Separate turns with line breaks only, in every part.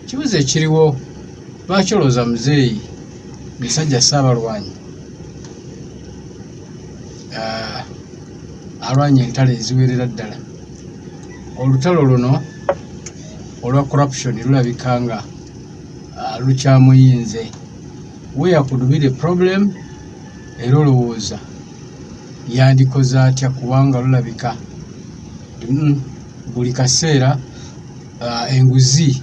kibuze kiriwo bakoloza muzeeyi misajja Ssaabalwanyi alwanye entalo eziwerera ddala. Olutalo luno olwa corruption lulabika nga lukyamuyinze. Where could be the problem? Era olowooza yandikoze atya kubanga lulabika buli kaseera enguzi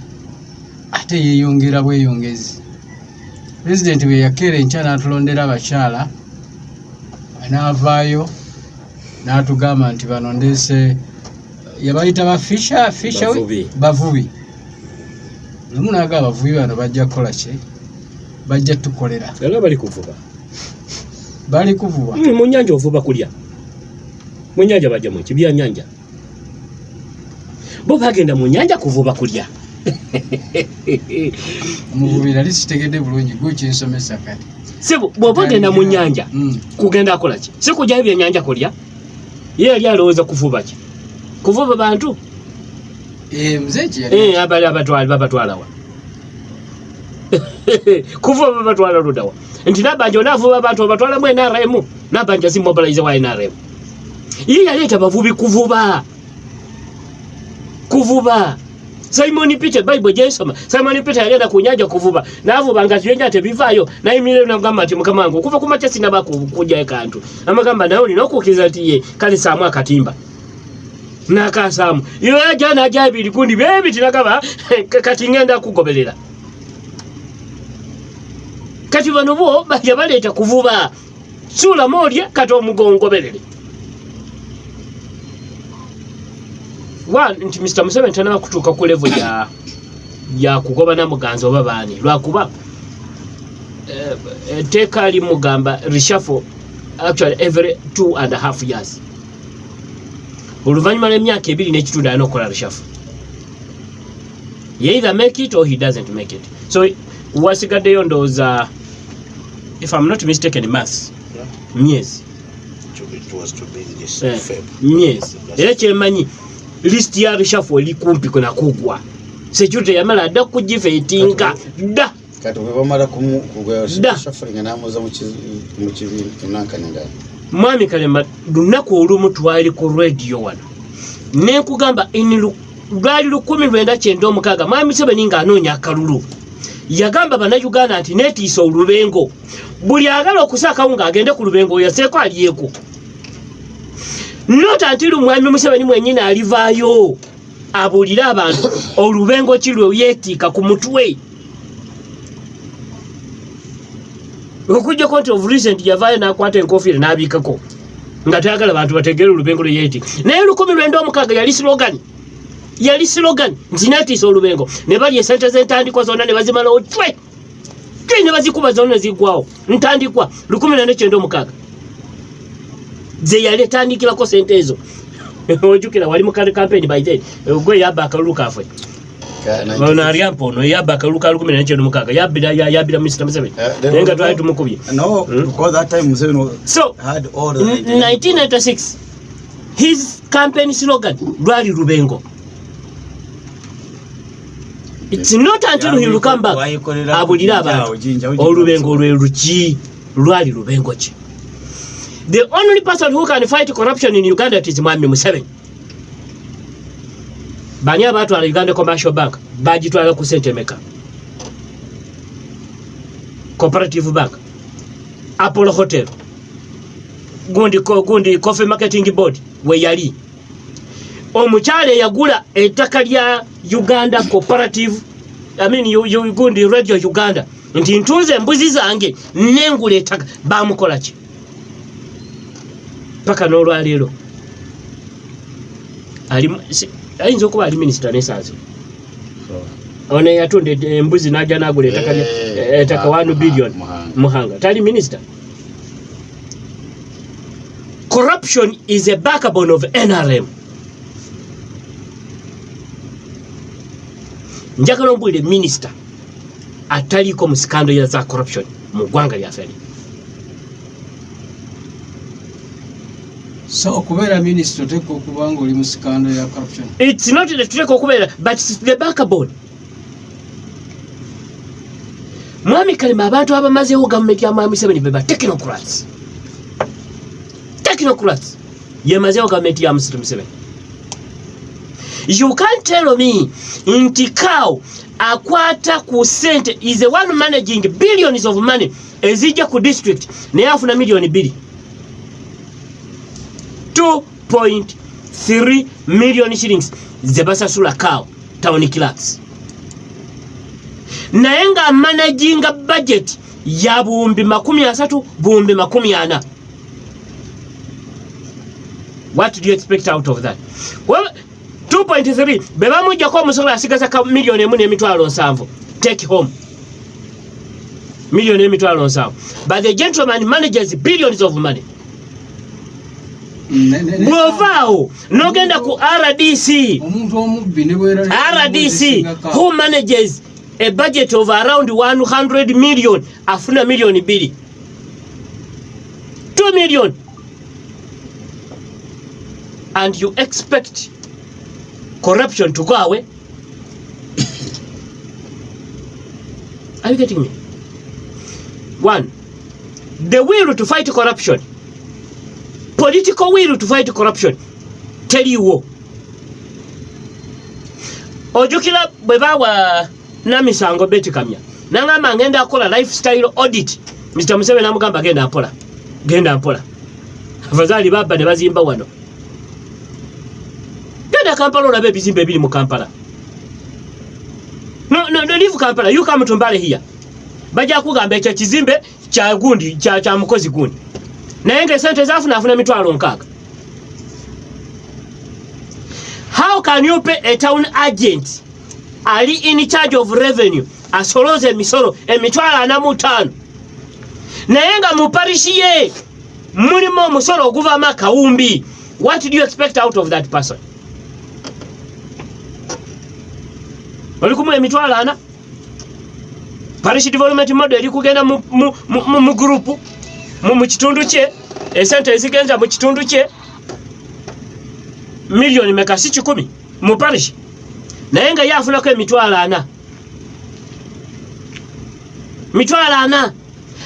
ate yeeyongera bweyongezi. President bwe yakeera enkya n'atulondera abakyala n'avaayo n'atugamba nti bano ndeese yabayita bafisha bavubi. Lumu n'aga abavubi bano bajja kukola ki? Bajja tukolera.
Era bali kuvuba.
Bali kuvuba.
Mu nnyanja ovuba kulya. Mu nnyanja bajja mu kibya nnyanja. Bo bagenda mu nnyanja kuvuba kulya.
Muvubi nali sitegedde bulungi gwe kinsomesa kati.
Sebo bw'ogenda mu nnyanja kugenda akola ki? Si kujja ebyennyanja kulya. Ye yali alowooza kuvuba ki? Kuvuba bantu?
Mzee ki yali?
Abali babatwala wa. Kuvuba babatwala ludawa. Nti nabanja onavuba abantu obatwala mu NRM. Nabanja si mobilize wa NRM. Ye yaleeta bavubi kuvuba. Simon Peter Bible jesoma. Simon Peter yagenda ku nnyanja kuvuba. N'avuba nga tyenja tebivaayo. Nayimirira n'agamba ati mukama wange okuva ku makya sinaba kujja ekantu. Amagamba nawe olina okukkiriza ati ye kale saamu akatimba. N'akasaamu. Yo yajja n'ajja ebikundi beebi tinagaba kati ngenda kugoberera. Kati bano bo bajja baleeta kuvuba. Suula moolya kati omugongoberere. Nti Mr. Museveni tanaba kutuuka ku level ya kugoba na muganza oba baani lwakuba etteeka limugamba reshuffle actually every 2.5 years. Oluvannyuma lw'emyaka 2 n'ekitundu alina okukola reshuffle. He either make it or he doesn't make it. So wasigaddeyo ndowooza, if I'm not mistaken, maths myezi era kyemanyi list ya reshuffle eli kumpi kuna kugwa. Security yamala dda kugifeetinga dda.
Kati bwe bamala kugwa reshuffle ng'amuza mu kibiina nankanira.
Mwami Kalema lunaku olumu twali ku radio wano. Ne nkugamba lwali 1996 Mwami Museveni ng'anoonya akalulu. Yagamba bannayuganda nti netiisa olubengo. Buli agala okusaakawo ng'agende ku lubengo yaseeko aliyeko. Not until Mwami Museveni mwennyini alivaayo abuulire abantu olubengo ki lwe yeetiika ku mutwe. Okujja konti of recent yavaayo n'akwata enkofiira n'abiikako nga tayagala abantu bategeere olubengo lwe yeetiika. Naye 1996 yali slogan nti netiisa olubengo. Ne bali esente z'entandikwa zonna ne bazimalawo twe ne bazikuba zonna ne ziggwawo. Ntandikwa 1996 ze yali etandikirako sente ezo. Ojjukira wali mu campaign by then gwe yabba akalulu kaffe. Ono aliampo no yabba akalulu ka 1996 yabbira Mr. Museveni. Nenga twali tumukubye.
No, because that time Museveni had all the
1996 his campaign slogan lwali lubengo. It's not until he will come back abulire abantu olubengo lwe luki lwali lubengo ki. The only person who can fight corruption in Uganda is Mwami Museveni. Bani abatwala Uganda Commercial Bank bagitwala ku sente meka. Cooperative Bank, Apollo Hotel, gundi Coffee Marketing Board we yali. Omukyale yagula ettaka lya Uganda Cooperative, gundi Radio Uganda. Nti ntunze embuzi zange nengula ettaka bamukola ki? Paka n'olwaleero ayinza okuba ali minisita n'esaazi. Ono yatunda embuzi n'ajja n'agula ettaka 1 billion Muhanga. Tali minisita. Corruption is a backbone of NRM. Njagala ombulire minisita ataliko mu scandal ya za corruption mu ggwanga lyaffe.
So kubeera minister teko kubanga oli mu scandal ya corruption.
It's not the teko kubeera, but it's the backbone. mwami kalima abantu abamazeewo gavumenti ya mwami Museveni beba technocrats yemazeewo gavumenti ya Museveni. You can't tell me nti cow akwata ku sente is the one managing billions of money ezija ku district naye afuna milioni 2. 2.3 million shillings zebasasula cow town clerks. Naye nga managing budget ya buwumbi 30 buwumbi 40. What do you expect out of that? Well, 2.3 beba mujja ko musolo asigaza ka milioni 1.7 take home. Milioni 1.7. But the gentleman manages billions of money. Bovao nogenda ku RDC. RDC who manages a budget of around 100 million afuna milioni 2. 2 million. And you expect corruption to go away? Are you getting me? One, the will to fight corruption, political will to fight corruption, tell you what. Ojukila bwebawa namisango beti kamya. Nangama ngenda akola lifestyle audit. Mr. Museveni namugamba genda apola. Afadhali baba ne bazimba wano. Genda Kampala olabe bizimbe bili mu Kampala. No, leave Kampala. You come to Mbale here. Baja kugamba ekyo kizimbe kya gundi kya mukozi gundi. Naye nga sente zafuna afuna 600. How can you pay a town agent ali in charge of revenue asoloze misoro 500? Naye nga mu parish ye mulimo musoro oguva makawumbi. What do you expect out of that person? Walikumu 500. Parish development model kugenda mu group mu kitundu kye esente ezigenza mu kitundu kye milioni mekasi 10 mu parish. Naye nga yafuna ko 400.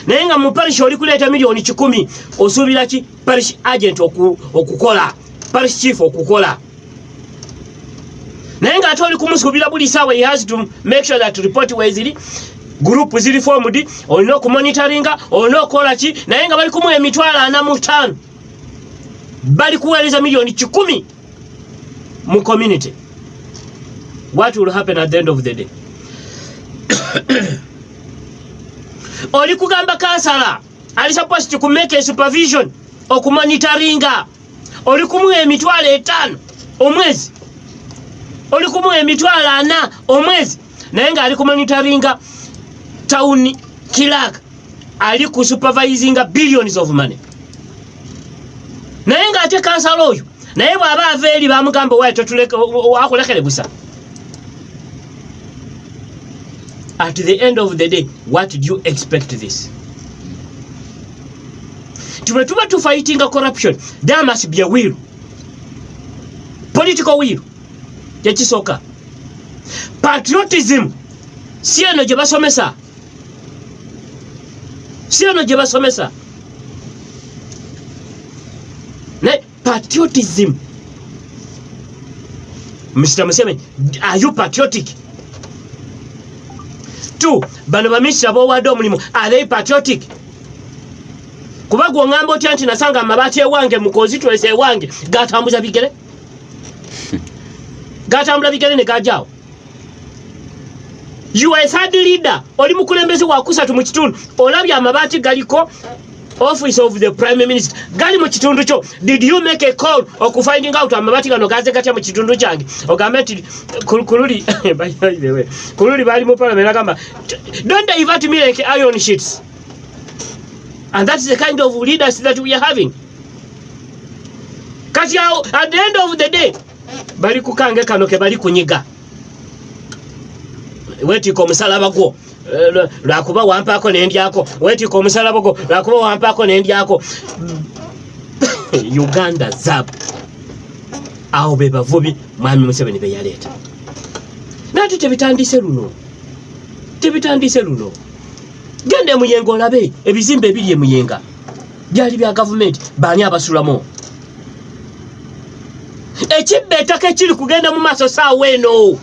Naye nga mu parish oli kuleta milioni 10 osubira ki parish agent okukola parish chief okukola. Naye nga atoli kumusubira buli sawa he has to make sure that report wezili group zili formed olina okumonitoringa olina okukola ki. Naye nga bali kumuwa 45 bali kuweereza milioni 10 mu community. What will happen at the end of the day? Oli kugamba kansala ali supposed to make a supervision okumonitoringa. Oli kumuwa 5 omwezi. Oli kumuwa 4 omwezi. Naye nga ali kumonitoringa town clerk ali ku supervising billions of money. Naye nga ate kansala oyo naye bwaba aveeri bamugamba wae totuleke akulekere busa. At the end of the day, what do you expect this? To fighting corruption, there must be a will. Political will. Yachisoka. Patriotism. Siano jebasomesa. Patriotism. Mr. Museveni, are you patriotic? 2. Bano bamisha bo wado mulimo, are they patriotic? Kuba gwangamba otya nti nasanga amabati ewange mukozi twese ewange gatambuza bigere. Gatambula bigere ne gajao. You are a third leader. Oli mukulembezi wa kusatu mu kitundu. Olabya amabati galiko office of the prime minister. Gali mu kitundu kyo. Did you make a call or finding out amabati gano gaze gatya mu kitundu kyange? Ogameti kululi by the way. Kululi bali mu parliament agamba don't divert me like iron sheets. And that's the kind of leaders that we are having. Kati at the end of the day bali kukange kano ke bali kunyiga. Weti ko musalaba gwo lwakuba wampako n'endyako. Weti ko musalaba gwo lwakuba wampako n'endyako. Uganda zab awo be bavubi mwami Museveni be yaleta. Nati tebitandise luno. gende muyenga olabe ebizimbe ebiri muyenga byali bya government bani abasulamo ekibbe ettaka ekiri kugenda mu maaso saawa eno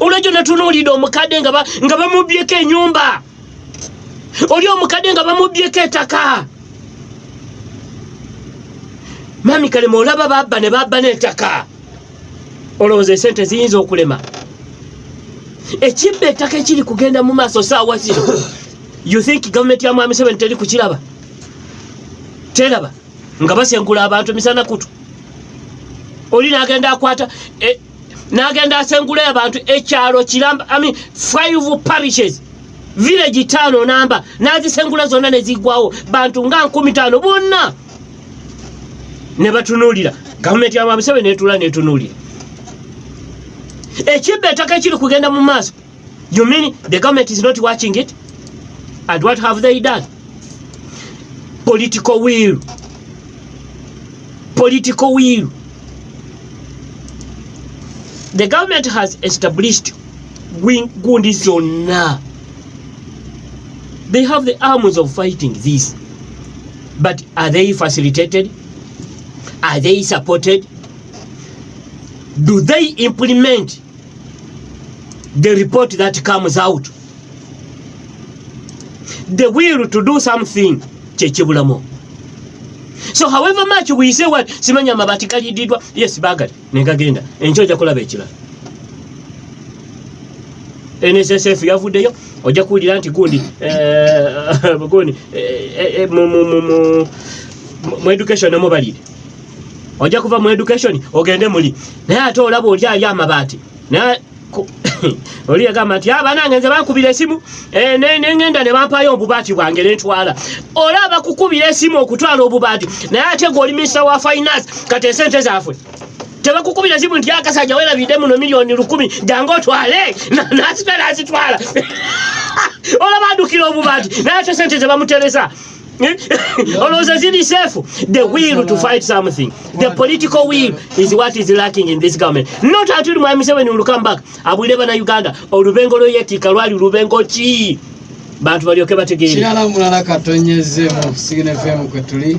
olwekyo natunuulidde omukadde nga bamubyeko ennyumba oli omukadde nga bamubyeko ettaka mami kalema olaba babba ne babba n'ettaka olowooza esente ziyinza okulema ekibbe ettaka ekiri kugenda mu maaso saawa zino you think government ya mwami Museveni teri kukiraba teraba nga basengula abantu misana kutu oli nagenda akwata nagenda asengula abantu ekyalo kiramba 5 parishes village 5 namba nazisengula zonna nezigwawo bantu nga 15 bonna ne batunulira government ya mwami Museveni netula netunulira ekibbe ettaka ekiri kugenda mu maaso. You mean the government is not watching it? And what have they done? Political will. Political will. The government has established gundi zonna. They have the arms of fighting this. But are they facilitated? Are they supported? Do they implement the report that comes out? The will to do something chechibulamo. So however much we say what simanya mabati kalididwa, yes bagati negagenda enjoja kulaba ekira NSSF yavuddeyo ojja kuwulira nti gundi mu education nemubalire ojja kuva mu education ogende muli naye ate olaba oli ali amabati naye oli yagamba nti abanange nze bankubira esimu nengenda ne bampayo obubaati bwange nentwala olaba kukubira esimu okutwala obubaati naye ate gwe oli minisita wa finance kati esente zaaffe tebakukubira esimu nti akasajja werabidde muno miliyoni 10 jangu otwale nazitwala olaba adukira obubaati naye ate sente zebamuteresa Olowooza ziri safe. The will to fight something, the political will is what is lacking in this government. Not until Mwami Museveni will come back. Abuleba na Uganda olubengo lweyetika lwali lubengo ki bantu balyoke bategeere.
Kirala mulala katonyeze mu Sigine FM kwetuli.